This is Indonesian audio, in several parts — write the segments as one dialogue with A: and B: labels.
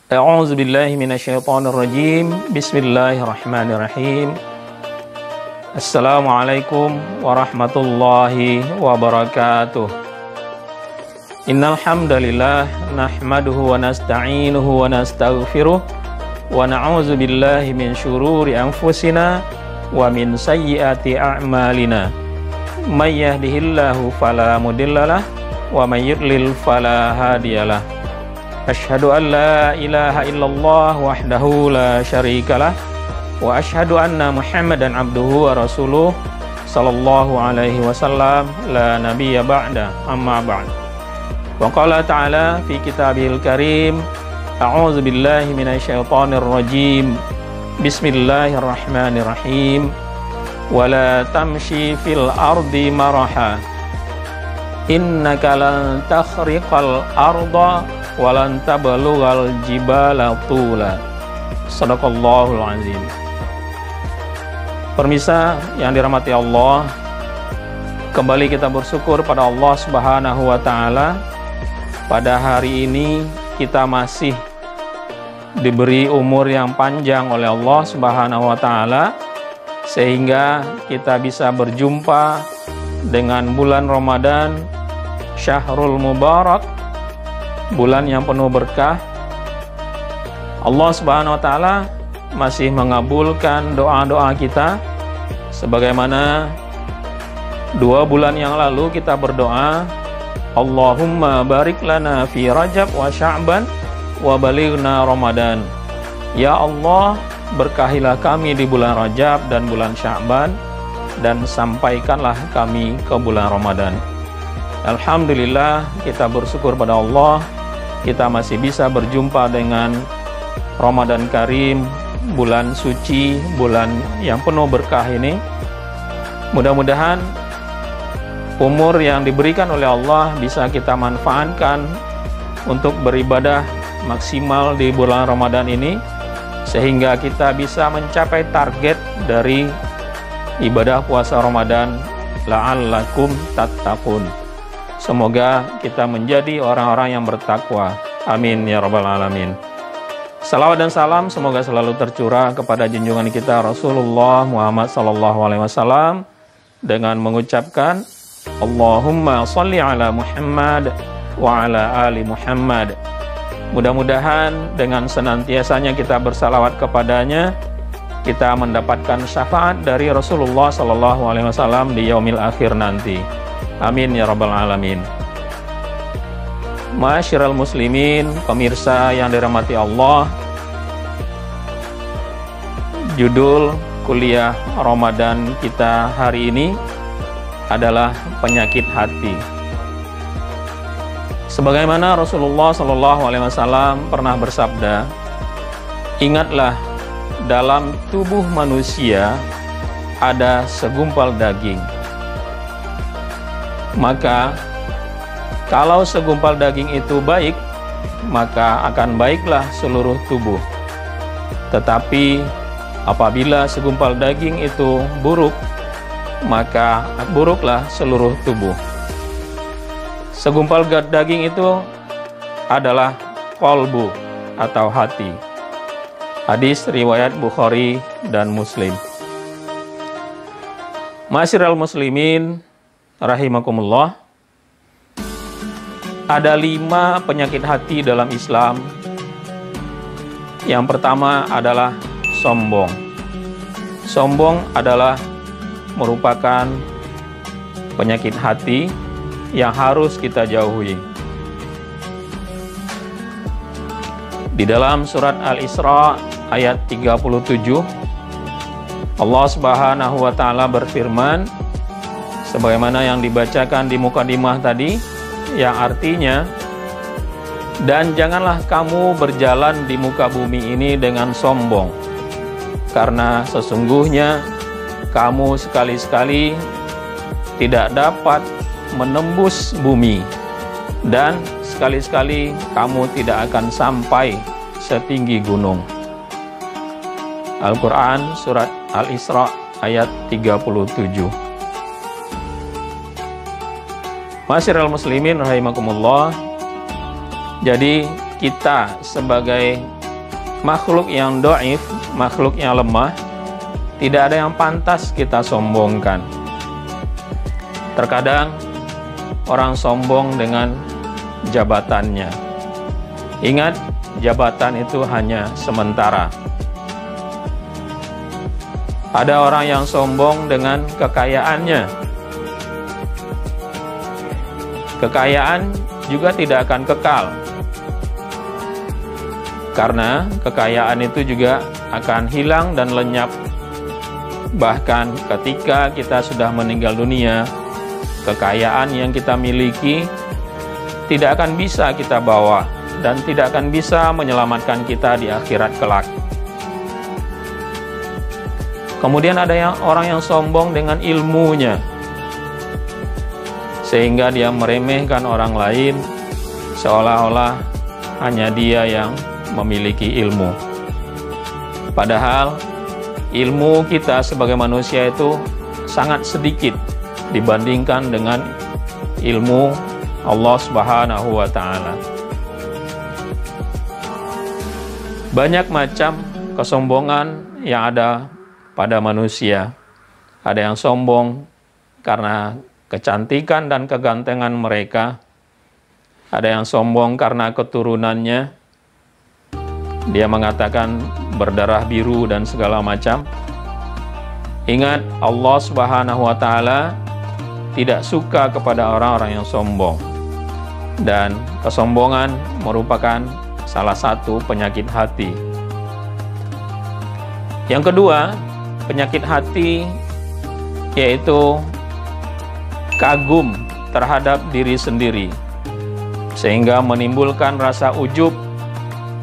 A: A'udzu billahi minasyaitonir rajim. Bismillahirrahmanirrahim. Assalamualaikum warahmatullahi wabarakatuh. Innal hamdalillah nahmaduhu wa nasta'inuhu wa nastaghfiruh wa na'udzu billahi min syururi anfusina wa min sayyiati a'malina. May yahdihillahu fala mudhillalah wa may yudlil fala hadiyalah. Asyhadu an la ilaha illallah wahdahu la syarikalah wa asyhadu anna Muhammadan abduhu wa rasuluh sallallahu alaihi wasallam la nabiyya ba'da amma ba'd. Wa qala ta'ala fi kitabihil karim a'udzu billahi minasyaitonir rajim. Bismillahirrahmanirrahim. Wa la tamshi fil ardi maraha innaka lan takhriqal arda walan tablughal jibala tula. Shadaqallahul azim. Permisa yang dirahmati Allah, kembali kita bersyukur pada Allah Subhanahu wa taala. Pada hari ini kita masih diberi umur yang panjang oleh Allah Subhanahu wa taala sehingga kita bisa berjumpa dengan bulan Ramadan, Syahrul Mubarak, bulan yang penuh berkah. Allah Subhanahu wa taala masih mengabulkan doa-doa kita sebagaimana 2 bulan yang lalu kita berdoa, Allahumma barik lana fi Rajab wa Sya'ban wa balighna Ramadan. Ya Allah, berkahilah kami di bulan Rajab dan bulan Sya'ban dan sampaikanlah kami ke bulan Ramadan. Alhamdulillah, kita bersyukur pada Allah, kita masih bisa berjumpa dengan Ramadan Karim, bulan suci, bulan yang penuh berkah ini. Mudah-mudahan umur yang diberikan oleh Allah bisa kita manfaatkan untuk beribadah maksimal di bulan Ramadan ini, sehingga kita bisa mencapai target dari ibadah puasa Ramadan, la'allakum tattaqun. Semoga kita menjadi orang-orang yang bertakwa. Amin ya rabbal alamin. Salawat dan salam semoga selalu tercurah kepada junjungan kita Rasulullah Muhammad sallallahu alaihi wasallam dengan mengucapkan Allahumma sholli ala Muhammad wa ala ali Muhammad. Mudah-mudahan dengan senantiasanya kita bersalawat kepadanya, kita mendapatkan syafaat dari Rasulullah sallallahu alaihi wasallam di yaumil akhir nanti. Amin ya rabbal alamin. Ma'asyiral muslimin, pemirsa yang dirahmati Allah, judul kuliah Ramadan kita hari ini adalah penyakit hati. Sebagaimana Rasulullah sallallahu alaihi wasallam pernah bersabda, ingatlah dalam tubuh manusia ada segumpal daging. Maka kalau segumpal daging itu baik, maka akan baiklah seluruh tubuh. Tetapi apabila segumpal daging itu buruk, maka buruklah seluruh tubuh. Segumpal daging itu adalah qalbu atau hati. Hadis riwayat Bukhari dan Muslim. Ma'asyiral muslimin rahimakumullah, ada 5 penyakit hati dalam Islam. Yang pertama adalah sombong. Sombong adalah merupakan penyakit hati yang harus kita jauhi. Di dalam surat Al-Isra ayat 37, Allah Subhanahu wa taala berfirman sebagaimana yang dibacakan di mukadimah tadi, yang artinya, dan janganlah kamu berjalan di muka bumi ini dengan sombong, karena sesungguhnya kamu sekali-sekali tidak dapat menembus bumi, dan sekali-sekali kamu tidak akan sampai setinggi gunung. Al-Quran surat Al-Isra ayat 37. Ma'asyiral muslimin rahimakumullah. Jadi kita sebagai makhluk yang dhaif, makhluk yang lemah, tidak ada yang pantas kita sombongkan. Terkadang orang sombong dengan jabatannya. Ingat, jabatan itu hanya sementara. Ada orang yang sombong dengan kekayaannya. Kekayaan juga tidak akan kekal, karena kekayaan itu juga akan hilang dan lenyap. Bahkan ketika kita sudah meninggal dunia, kekayaan yang kita miliki tidak akan bisa kita bawa dan tidak akan bisa menyelamatkan kita di akhirat kelak. Kemudian ada orang yang sombong dengan ilmunya, sehingga dia meremehkan orang lain seolah-olah hanya dia yang memiliki ilmu. Padahal ilmu kita sebagai manusia itu sangat sedikit dibandingkan dengan ilmu Allah Subhanahu wa Ta'ala. Banyak macam kesombongan yang ada pada manusia. Ada yang sombong karena kecantikan dan kegantengan mereka. Ada yang sombong karena keturunannya. Dia mengatakan berdarah biru dan segala macam. Ingat, Allah Subhanahu wa Ta'ala tidak suka kepada orang-orang yang sombong. Dan kesombongan merupakan salah satu penyakit hati. Yang kedua, penyakit hati yaitu kagum terhadap diri sendiri, sehingga menimbulkan rasa ujub,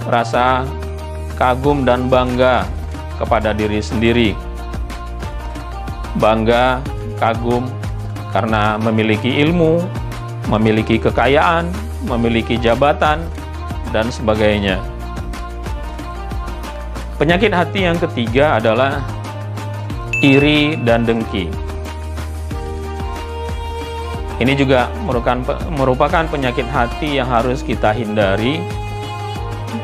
A: rasa kagum dan bangga kepada diri sendiri. Bangga, kagum karena memiliki ilmu, memiliki kekayaan, memiliki jabatan, dan sebagainya. Penyakit hati yang ketiga adalah iri dan dengki. Ini juga merupakan penyakit hati yang harus kita hindari,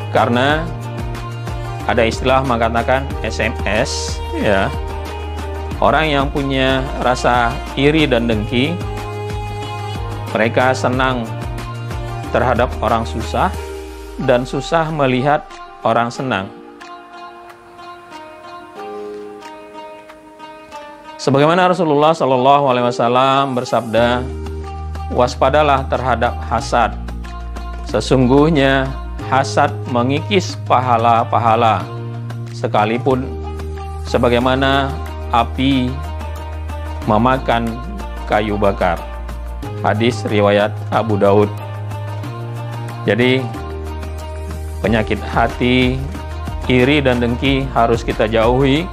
A: karena ada istilah mengatakan SMS, ya. Orang yang punya rasa iri dan dengki, mereka senang terhadap orang susah dan susah melihat orang senang. Sebagaimana Rasulullah SAW bersabda, waspadalah terhadap hasad. Sesungguhnya hasad mengikis pahala-pahala, sekalipun sebagaimana api memakan kayu bakar. Hadis riwayat Abu Daud. Jadi penyakit hati, iri dan dengki harus kita jauhi,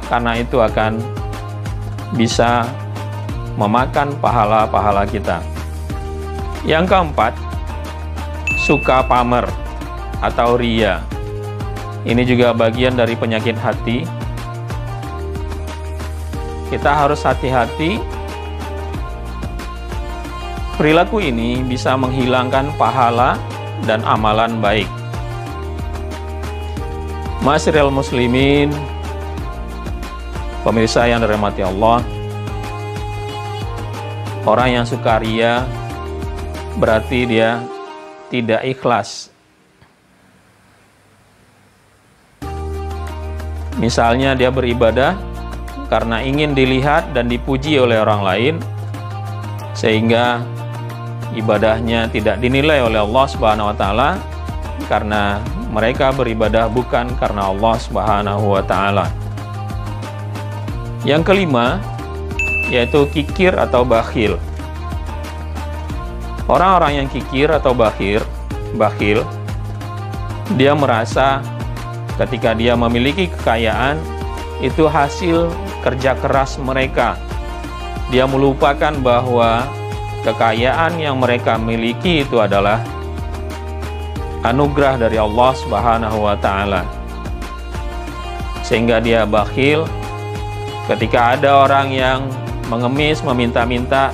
A: karena itu akan bisa memakan pahala-pahala kita. Yang keempat, suka pamer atau riya. Ini juga bagian dari penyakit hati. Kita harus hati-hati. Perilaku ini bisa menghilangkan pahala dan amalan baik. Ma'asyiral muslimin, pemirsa yang dirahmati Allah, orang yang suka riya berarti dia tidak ikhlas. Misalnya dia beribadah karena ingin dilihat dan dipuji oleh orang lain, sehingga ibadahnya tidak dinilai oleh Allah Subhanahu wa Ta'ala, karena mereka beribadah bukan karena Allah Subhanahu wa Ta'ala. Yang kelima, yaitu kikir atau bakhil. Orang-orang yang kikir atau bakhil, dia merasa ketika dia memiliki kekayaan, itu hasil kerja keras mereka. Dia melupakan bahwa kekayaan yang mereka miliki itu adalah anugerah dari Allah Subhanahu wa Ta'ala. Sehingga dia bakhil. Ketika ada orang yang mengemis, meminta-minta,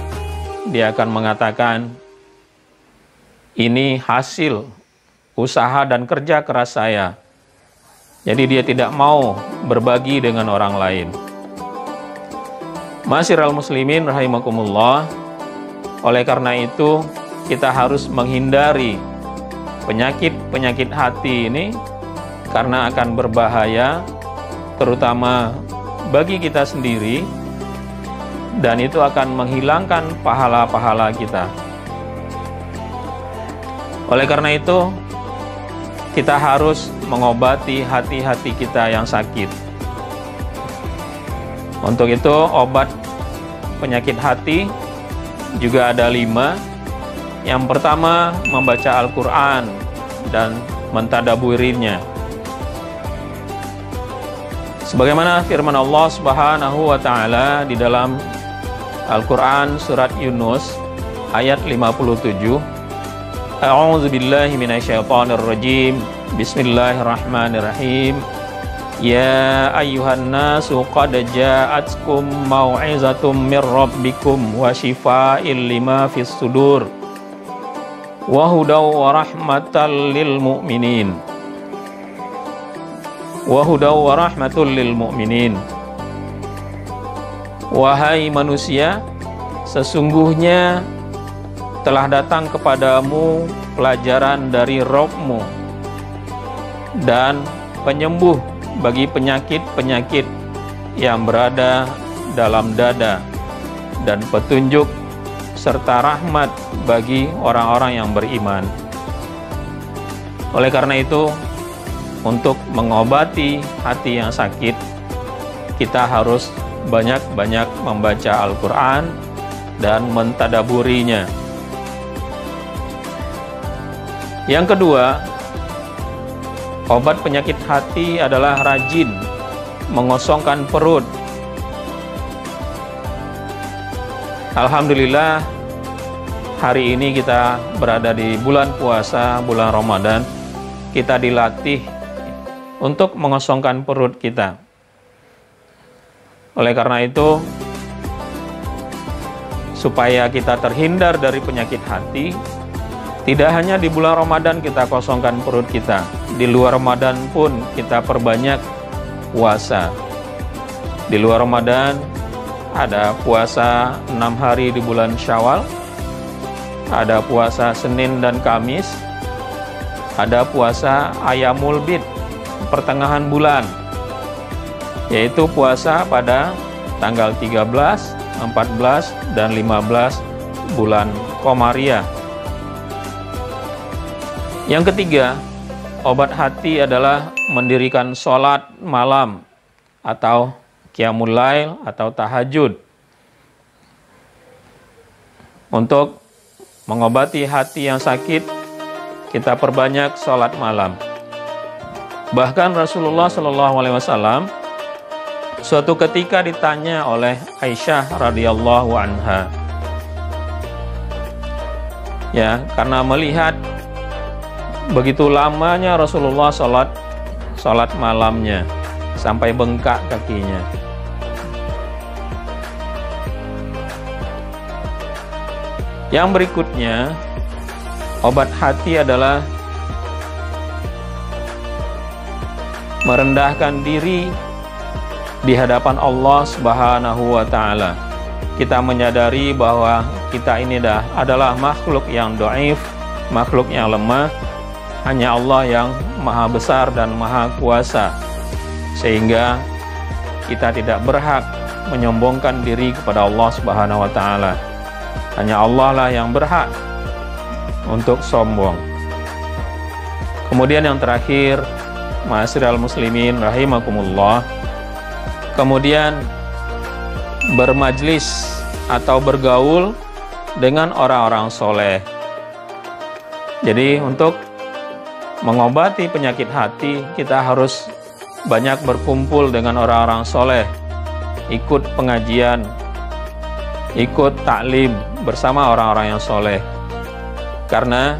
A: dia akan mengatakan, ini hasil usaha dan kerja keras saya. Jadi dia tidak mau berbagi dengan orang lain. Ma'asyiral muslimin rahimakumullah, oleh karena itu kita harus menghindari penyakit-penyakit hati ini karena akan berbahaya terutama bagi kita sendiri, dan itu akan menghilangkan pahala-pahala kita. Oleh karena itu kita harus mengobati hati-hati kita yang sakit. Untuk itu obat penyakit hati juga ada 5. Yang pertama, membaca Al-Quran dan mentadaburinya. Sebagaimana firman Allah Subhanahu wa Ta'ala di dalam Al-Quran surat Yunus ayat 57. A'udzu billahi minasyaitonir rajim. Bismillahirrahmanirrahim. Ya ayyuhan nasu qad ja'atkum mau'izatum mir rabbikum wa shifaa'il lima fis sudur wa hudaw wa rahmatal lil mu'minin. Wa hudaw wa rahmatul lil mu'minin. Wahai manusia, sesungguhnya telah datang kepadamu pelajaran dari Rabb-mu dan penyembuh bagi penyakit-penyakit yang berada dalam dada, dan petunjuk serta rahmat bagi orang-orang yang beriman. Oleh karena itu, untuk mengobati hati yang sakit, kita harus banyak-banyak membaca Al-Quran dan mentadaburinya. Yang kedua, obat penyakit hati adalah rajin mengosongkan perut. Alhamdulillah, hari ini kita berada di bulan puasa, bulan Ramadan. Kita dilatih untuk mengosongkan perut kita. Oleh karena itu, supaya kita terhindar dari penyakit hati, tidak hanya di bulan Ramadan kita kosongkan perut kita, di luar Ramadan pun kita perbanyak puasa. Di luar Ramadan ada puasa 6 hari di bulan Syawal, ada puasa Senin dan Kamis, ada puasa Ayyamul Bid, pertengahan bulan, yaitu puasa pada tanggal 13, 14, dan 15 bulan Qomariyah. Yang ketiga, obat hati adalah mendirikan sholat malam atau qiyamul lail atau tahajud. Untuk mengobati hati yang sakit, kita perbanyak sholat malam. Bahkan Rasulullah SAW suatu ketika ditanya oleh Aisyah radhiyallahu anha, ya, karena melihat begitu lamanya Rasulullah sholat malamnya sampai bengkak kakinya. Yang berikutnya, obat hati adalah merendahkan diri di hadapan Allah Subhanahu wa Ta'ala. Kita menyadari bahwa kita ini adalah makhluk yang dhaif, makhluk yang lemah. Hanya Allah yang maha besar dan maha kuasa, sehingga kita tidak berhak menyombongkan diri kepada Allah Subhanahu wa Ta'ala. Hanya Allah lah yang berhak untuk sombong. Kemudian yang terakhir, ma'asyiral muslimin rahimakumullah, kemudian bermajlis atau bergaul dengan orang-orang soleh. Jadi untuk mengobati penyakit hati, kita harus banyak berkumpul dengan orang-orang soleh, ikut pengajian, ikut taklim bersama orang-orang yang soleh. Karena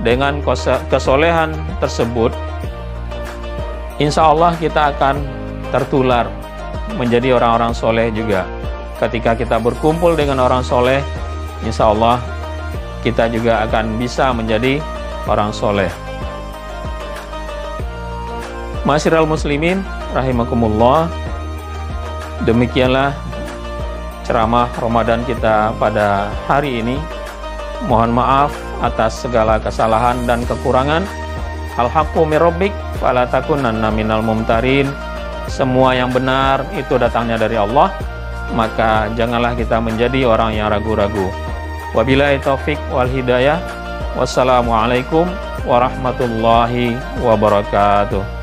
A: dengan kesolehan tersebut, insya Allah kita akan tertular menjadi orang-orang soleh juga. Ketika kita berkumpul dengan orang soleh, insya Allah kita juga akan bisa menjadi orang soleh. Masyiral muslimin rahimakumullah, demikianlah ceramah Ramadan kita pada hari ini. Mohon maaf atas segala kesalahan dan kekurangan. Al-haqqu mir rabbik fala takunanna minal mumtarin. Semua yang benar itu datangnya dari Allah, maka janganlah kita menjadi orang yang ragu-ragu. Wabillahi taufik wal hidayah. Wassalamualaikum warahmatullahi wabarakatuh.